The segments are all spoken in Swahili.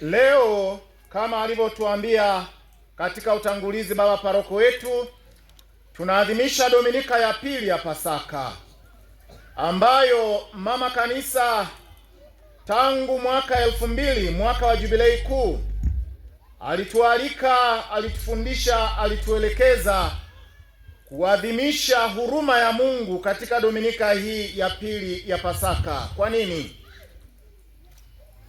Leo kama alivyotuambia katika utangulizi baba paroko wetu, tunaadhimisha Dominika ya pili ya Pasaka, ambayo mama kanisa tangu mwaka 2000, mwaka wa jubilei kuu, alitualika, alitufundisha, alituelekeza kuadhimisha huruma ya Mungu katika Dominika hii ya pili ya Pasaka. Kwa nini?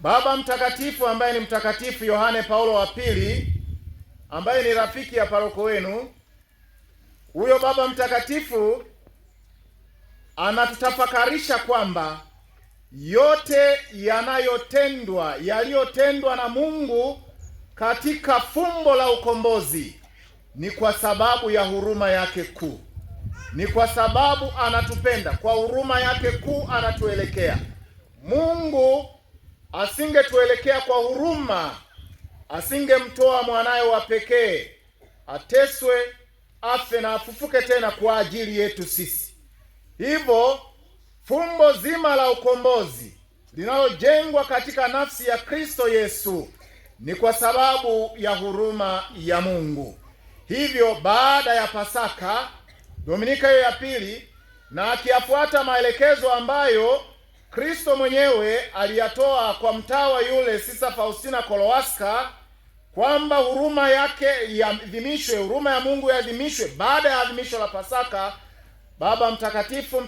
Baba Mtakatifu ambaye ni Mtakatifu Yohane Paulo wa pili, ambaye ni rafiki ya paroko wenu, huyo Baba Mtakatifu anatutafakarisha kwamba yote yaliyotendwa na Mungu katika fumbo la ukombozi ni kwa sababu ya huruma yake kuu. Ni kwa sababu anatupenda, kwa huruma yake kuu anatuelekea. Mungu asingetuelekea kwa huruma, asingemtoa mwanaye wa pekee ateswe, afe na afufuke tena kwa ajili yetu sisi. Hivyo fumbo zima la ukombozi linalojengwa katika nafsi ya Kristo Yesu ni kwa sababu ya huruma ya Mungu. Hivyo baada ya Pasaka, Dominika hiyo ya pili, na akiyafuata maelekezo ambayo Kristo mwenyewe aliyatoa kwa mtawa yule Sisa Faustina Kowalska, kwamba huruma yake iadhimishwe, huruma ya Mungu iadhimishwe baada ya adhimisho la Pasaka, Baba Mtakatifu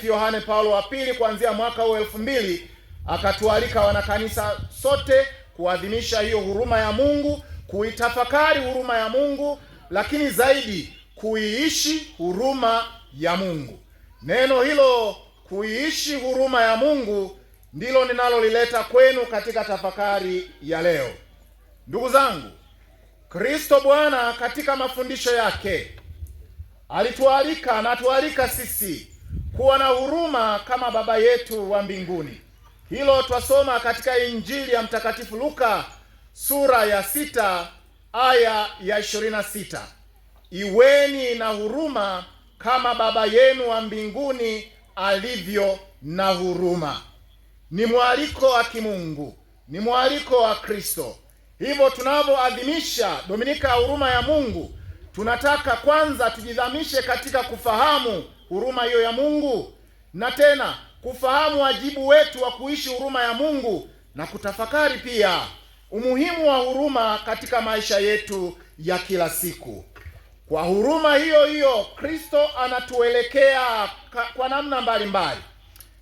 Yohane Paulo wa pili kuanzia mwaka 2000 akatualika wanakanisa sote kuadhimisha hiyo huruma ya Mungu, kuitafakari huruma ya Mungu, lakini zaidi kuiishi huruma ya Mungu. Neno hilo kuiishi huruma ya Mungu ndilo ninalolileta kwenu katika tafakari ya leo. Ndugu zangu, Kristo Bwana katika mafundisho yake alitualika na atualika sisi kuwa na huruma kama Baba yetu wa mbinguni. Hilo twasoma katika Injili ya Mtakatifu Luka sura ya 6 aya ya 26. Iweni na huruma kama Baba yenu wa mbinguni alivyo na huruma. Ni mwaliko wa kimungu, ni mwaliko wa Kristo. Hivyo tunavyoadhimisha Dominika ya huruma ya Mungu, tunataka kwanza tujidhamishe katika kufahamu huruma hiyo ya Mungu, na tena kufahamu wajibu wetu wa kuishi huruma ya Mungu, na kutafakari pia umuhimu wa huruma katika maisha yetu ya kila siku. Kwa huruma hiyo hiyo Kristo anatuelekea kwa namna mbalimbali.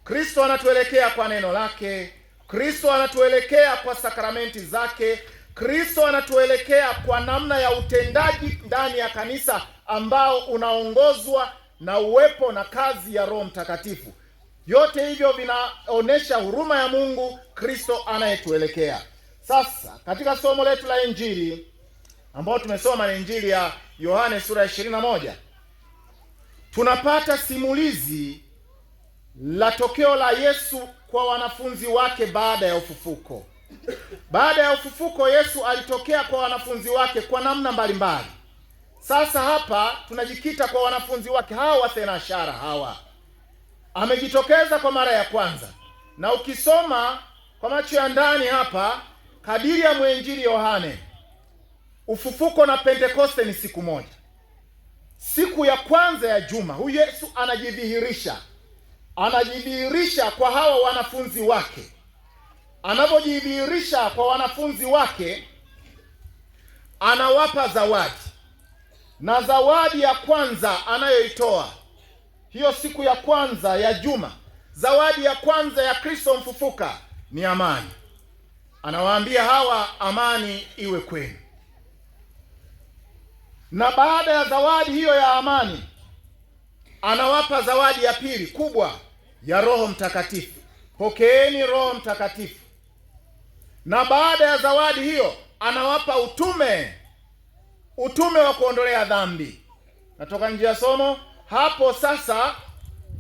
Kristo anatuelekea kwa neno lake, Kristo anatuelekea kwa sakramenti zake, Kristo anatuelekea kwa namna ya utendaji ndani ya kanisa ambao unaongozwa na uwepo na kazi ya Roho Mtakatifu. Yote hivyo vinaonesha huruma ya Mungu, Kristo anayetuelekea. Sasa katika somo letu la Injili ambao tumesoma ni Injili ya Yohane sura ya 21, tunapata simulizi la tokeo la Yesu kwa wanafunzi wake baada ya ufufuko. Baada ya ufufuko Yesu alitokea kwa wanafunzi wake kwa namna mbalimbali. Sasa hapa tunajikita kwa wanafunzi wake hawa wathenashara hawa. Amejitokeza kwa mara ya kwanza, na ukisoma kwa macho ya ndani hapa kadiri ya mwenjili Yohane, ufufuko na Pentekoste ni siku moja. Siku ya kwanza ya juma huyu Yesu anajidhihirisha kwa hawa wanafunzi wake. Anapojidhihirisha kwa wanafunzi wake, anawapa zawadi, na zawadi ya kwanza anayoitoa hiyo siku ya kwanza ya juma, zawadi ya kwanza ya Kristo mfufuka ni amani. Anawaambia hawa, amani iwe kwenu. Na baada ya zawadi hiyo ya amani, anawapa zawadi ya pili kubwa ya Roho Mtakatifu. Pokeeni Roho Mtakatifu. Na baada ya zawadi hiyo anawapa utume wa kuondolea dhambi. Natoka nje ya somo hapo. Sasa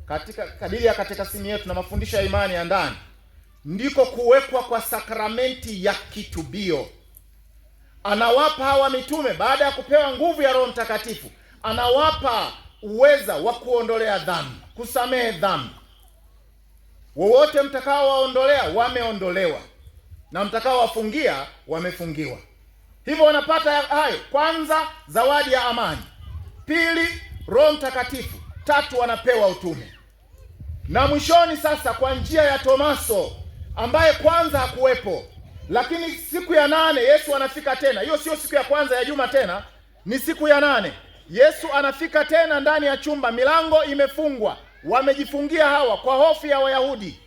katika kadiri ya katekisimu yetu na mafundisho ya imani ya ndani, ndiko kuwekwa kwa sakramenti ya kitubio. Anawapa hawa mitume, baada ya kupewa nguvu ya Roho Mtakatifu, anawapa uweza wa kuondolea dhambi, kusamehe dhambi. Wowote mtakao waondolea wameondolewa, na mtakao wafungia wamefungiwa. Hivyo wanapata hayo: kwanza, zawadi ya amani; pili, Roho Mtakatifu; tatu, wanapewa utume; na mwishoni sasa kwa njia ya Tomaso ambaye kwanza hakuwepo, lakini siku ya 8 Yesu anafika tena. Hiyo sio siku ya kwanza ya juma tena, ni siku ya 8. Yesu anafika tena ndani ya chumba, milango imefungwa, wamejifungia hawa kwa hofu ya Wayahudi.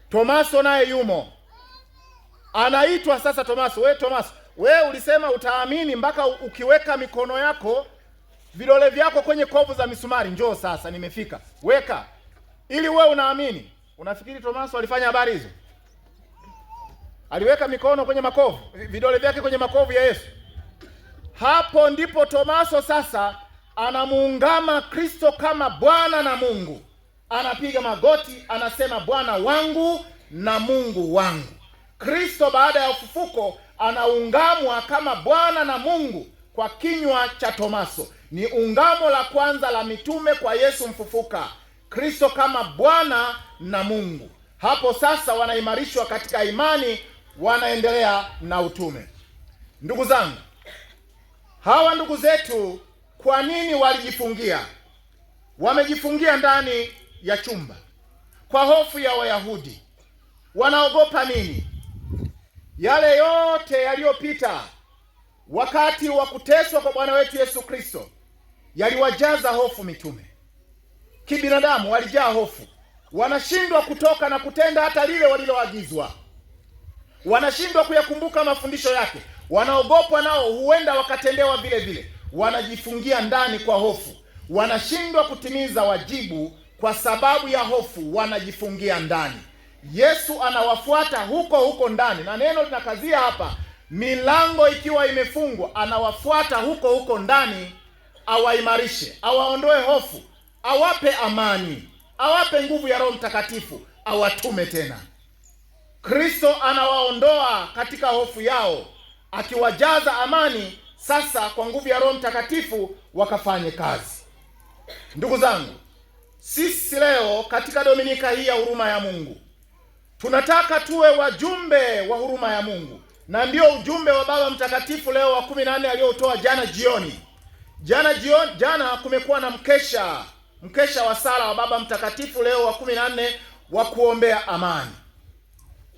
Tomaso naye yumo, anaitwa sasa Tomaso. Tomaso, wewe ulisema utaamini mpaka ukiweka mikono yako, vidole vyako kwenye kovu za misumari. Njoo sasa, nimefika, weka ili wewe unaamini. Unafikiri Tomaso alifanya habari hizo? Aliweka mikono kwenye makovu, vidole vyake kwenye makovu ya Yesu. Hapo ndipo Tomaso sasa anamuungama Kristo kama Bwana na Mungu. Anapiga magoti, anasema Bwana wangu na Mungu wangu. Kristo baada ya ufufuko anaungamwa kama Bwana na Mungu kwa kinywa cha Tomaso. Ni ungamo la kwanza la mitume kwa Yesu mfufuka, Kristo kama Bwana na Mungu. Hapo sasa wanaimarishwa katika imani, wanaendelea na utume. Ndugu zangu, hawa ndugu zetu kwa nini walijifungia? Wamejifungia ndani ya chumba kwa hofu ya Wayahudi. Wanaogopa nini? Yale yote yaliyopita wakati wa kuteswa kwa Bwana wetu Yesu Kristo yaliwajaza hofu mitume. Kibinadamu walijaa hofu, wanashindwa kutoka na kutenda hata lile waliloagizwa, wanashindwa kuyakumbuka mafundisho yake, wanaogopwa nao huenda wakatendewa vile vile. Wanajifungia ndani kwa hofu, wanashindwa kutimiza wajibu kwa sababu ya hofu, wanajifungia ndani. Yesu anawafuata huko huko ndani, na neno linakazia hapa, milango ikiwa imefungwa, anawafuata huko huko ndani, awaimarishe, awaondoe hofu, awape amani, awape nguvu ya Roho Mtakatifu, awatume tena. Kristo anawaondoa katika hofu yao, akiwajaza amani. Sasa kwa nguvu ya Roho Mtakatifu wakafanye kazi. Ndugu zangu, sisi leo katika Dominika hii ya huruma ya Mungu tunataka tuwe wajumbe wa huruma ya Mungu, na ndio ujumbe wa Baba Mtakatifu Leo wa 14 aliyoutoa jana jioni. Jana kumekuwa na mkesha wa sala wa Baba Mtakatifu Leo wa 14 wa kuombea amani.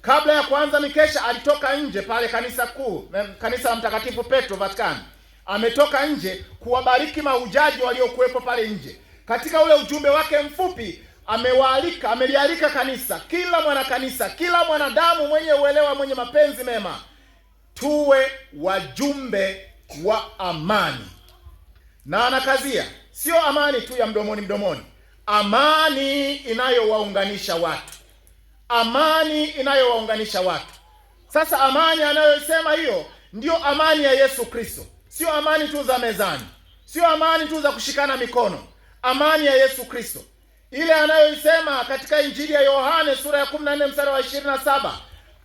Kabla ya kuanza mikesha alitoka nje pale kanisa kuu, kanisa la Mtakatifu Petro Vatican. Ametoka nje kuwabariki mahujaji waliokuwepo pale nje. Katika ule ujumbe wake mfupi amelialika kanisa, kila mwanakanisa, kila mwanadamu mwenye uelewa, mwenye mapenzi mema, tuwe wajumbe wa amani. Na anakazia sio amani tu ya mdomoni, amani inayowaunganisha watu, amani inayowaunganisha watu. Sasa amani anayosema hiyo ndio amani ya Yesu Kristo, sio amani tu za mezani, sio amani tu za kushikana mikono. Amani ya Yesu Kristo ile anayoisema katika Injili ya Yohane sura ya 14 mstari wa 27,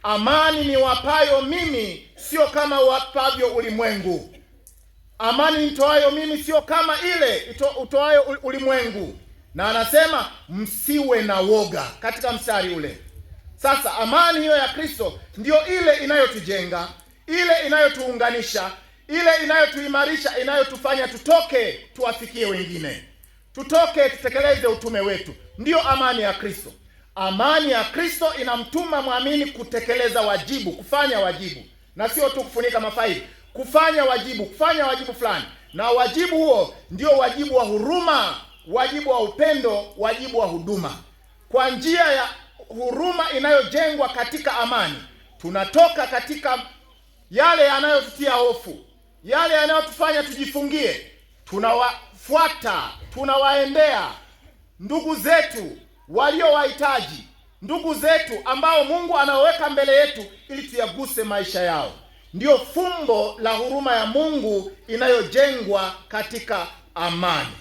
amani ni wapayo mimi, sio kama wapavyo ulimwengu. Amani nitoayo mimi sio kama ile utoayo ulimwengu. Na anasema msiwe na woga katika mstari ule. Sasa amani hiyo ya Kristo ndio ile inayotujenga, ile inayotuunganisha, ile inayotuimarisha, inayotufanya tutoke tuwafikie wengine, tutoke tutekeleze utume wetu. Ndiyo amani ya Kristo. Amani ya Kristo inamtuma mwamini kutekeleza wajibu, kufanya wajibu, na sio tu kufunika mafaili, kufanya wajibu fulani. Na wajibu huo ndio wajibu wa huruma, wajibu wa upendo, wajibu wa huduma. Kwa njia ya huruma inayojengwa katika amani, tunatoka katika yale yanayotutia hofu, yale yanayotufanya tujifungie. Tunawafuata, tunawaendea ndugu zetu walio wahitaji, ndugu zetu ambao Mungu anaweka mbele yetu ili tuyaguse maisha yao. Ndiyo fumbo la huruma ya Mungu inayojengwa katika amani.